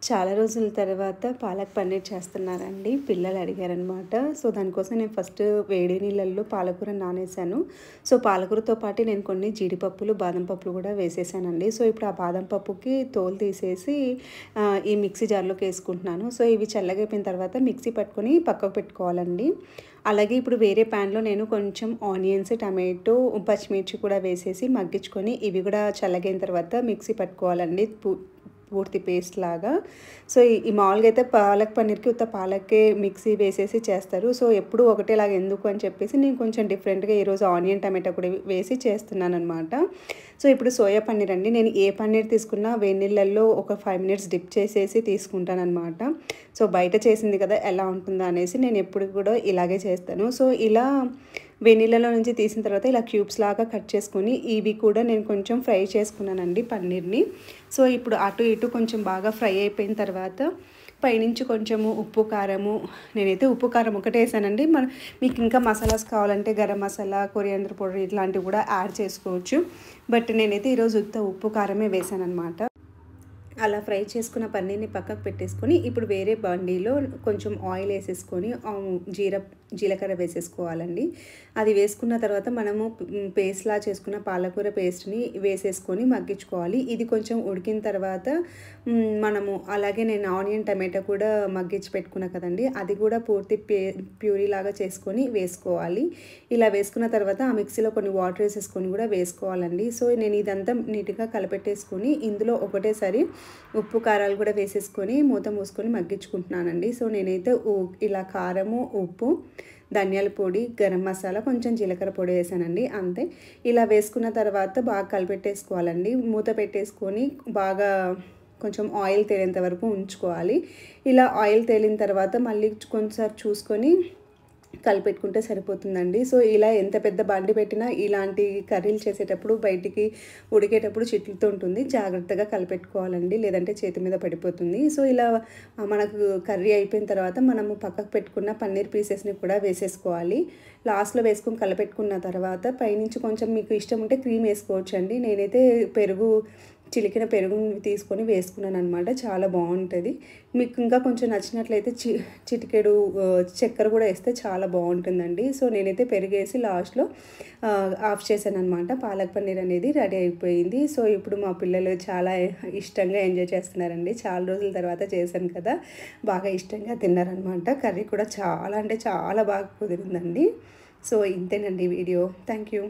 చాలా రోజుల తర్వాత పాలక్ పన్నీర్ చేస్తున్నానండి. పిల్లలు అడిగారనమాట. సో, దానికోసం నేను ఫస్ట్ వేడి నీళ్ళల్లో పాలకూర నానేసాను. సో, పాలకూరతో పాటు నేను కొన్ని జీడిపప్పులు, బాదం పప్పులు కూడా వేసేసానండి. సో, ఇప్పుడు ఆ బాదం పప్పుకి తోలు తీసేసి ఈ మిక్సీ జార్‌లోకి ఏసుకుంటున్నాను. సో, ఇవి చల్లగైపోయిన తర్వాత మిక్సీ పట్టుకొని పక్కకు పెట్టుకోవాలండి. అలాగే ఇప్పుడు వేరే ప్యాన్‌లో నేను కొంచెం ఆనియన్స్, టమాటో, పచ్చిమిర్చి కూడా వేసేసి మగ్గించుకొని ఇవి కూడా చల్లగైన తర్వాత మిక్సీ పట్టుకోవాలండి. పూర్తి పేస్ట్ లాగా. సో, ఈ మామూలుగా అయితే పాలక్ పన్నీర్‌కి ఉత్త పాలకే మిక్సీ వేసేసి చేస్తారు. సో, ఎప్పుడూ ఒకటేలాగా ఎందుకు అని చెప్పేసి నేను కొంచెం డిఫరెంట్‌గా ఈరోజు ఆనియన్, టమాటో కూడా వేసి చేస్తున్నాననమాట. సో, ఇప్పుడు సోయా పన్నీర్ అండి. నేను ఏ పన్నీర్ తీసుకున్నా వేడి నీళ్ళల్లో ఒక 5 మినిట్స్ డిప్ చేసేసి తీసుకుంటాననమాట. సో, బయట చేసింది కదా ఎలా ఉంటుందో అనేసి నేను ఎప్పుడు కూడా ఇలాగే చేస్తాను. సో, ఇలా వెన్నీళ్ళలో నుంచి తీసిన తర్వాత ఇలా క్యూబ్స్ లాగా కట్ చేసుకొని ఇవి కూడా నేను కొంచెం ఫ్రై చేసుకున్నానండి పన్నీర్‌ని. సో, ఇప్పుడు అటు ఇటు కొంచెం బాగా ఫ్రై అయిపోయిన తర్వాత పైనుంచి కొంచెము ఉప్పు, కారము నేనైతే ఉప్పు, కారం ఒకటే ఏసానండి. మీకు ఇంకా మసాలాస్ కావాలంటే గరం మసాలా, కొరియాండర్ పౌడర్ ఇట్లాంటివి కూడా యాడ్ చేసుకోవచ్చు. బట్ నేనైతే ఈరోజు ఉత్త ఉప్పు, కారమే వేసాననమాట. అలా ఫ్రై చేసుకున్న పన్నీర్‌ని పక్కకు పెట్టేసుకొని, ఇప్పుడు వేరే బాండీలో కొంచెం ఆయిల్ ఏసేసుకొని జీలకర్ర వేసేసుకోవాలండి. అది వేసుకున్న తర్వాత మనము పేస్ట్‌లా చేసుకున్న పాలకూర పేస్ట్‌ని వేసేసుకొని మగ్గించుకోవాలి. ఇది కొంచెం ఉడికిన తర్వాత మనము అలాగే నేను ఆనియన్, టమాటో కూడా మగ్గించి పెట్టుకున్నా కదండీ! అది కూడా పూర్తి ప్యూరీలాగా చేసుకొని వేసుకోవాలి. ఇలా వేసుకున్న తర్వాత ఆ మిక్సీలో కొన్ని వాటర్ ఏసేసుకొని కూడా వేసుకోవాలండి. సో, నేను ఇదంతా నీట్‌గా కలిపెట్టేసుకొని ఇందులో ఒకటేసారి ఉప్పు, కారాలు కూడా వేసేసుకొని మూత మూసుకొని మగ్గించుకుంటున్నానండి. సో, నేనైతే ఇలా కారము, ఉప్పు, ధనియాల పొడి, గరం మసాలా, కొంచెం జీలకర్ర పొడి వేసానండి అంతే. ఇలా వేసుకున్న తర్వాత బాగా కలిపెట్టేసుకోవాలండి. మూత పెట్టేసుకొని బాగా కొంచెం ఆయిల్ తేలేంత వరకు ఉంచుకోవాలి. ఇలా ఆయిల్ తేలిన తర్వాత మళ్ళీ కొంచెంసారి చూసుకొని కలిపెట్టుకుంటే సరిపోతుందండి. సో, ఇలా ఎంత పెద్ద బండి పెట్టినా ఇలాంటి కర్రీలు చేసేటప్పుడు బయటికి ఉడికేటప్పుడు చిట్లుతూ ఉంటుంది. జాగ్రత్తగా కలిపెట్టుకోవాలండి. లేదంటే చేతి మీద పడిపోతుంది. సో, ఇలా మనకు కర్రీ అయిపోయిన తర్వాత మనము పక్కకు పెట్టుకున్న పన్నీర్ పీసెస్‌ని కూడా వేసేసుకోవాలి. లాస్ట్‌లో వేసుకొని కలిపెట్టుకున్న తర్వాత పైనుంచి కొంచెం మీకు ఇష్టం ఉంటే క్రీమ్ వేసుకోవచ్చండి. నేనైతే చిలికిన పెరుగుని తీసుకొని వేసుకున్నాననమాట. చాలా బావుంటది. మీకు ఇంకా కొంచెం నచ్చినట్లయితే చిటికెడు చక్కెర కూడా ఏస్తే చాలా బావుంటుందండి. సో, నేనైతే పెరుగేసి లాస్ట్‌లో ఆఫ్ చేశాననమాట. పాలక్ పన్నీర్ అనేది రెడీ అయిపోయింది. సో, ఇప్పుడు మా పిల్లలు చాలా ఇష్టంగా ఎంజాయ్ చేస్తున్నారండి. చాలా రోజుల తర్వాత చేశాను కదా! బాగా ఇష్టంగా తిన్నారనమాట. కర్రీ కూడా చాలా అంటే చాలా బాగా కుదిరిందండి. సో, ఇంతేనండి వీడియో. Thank you.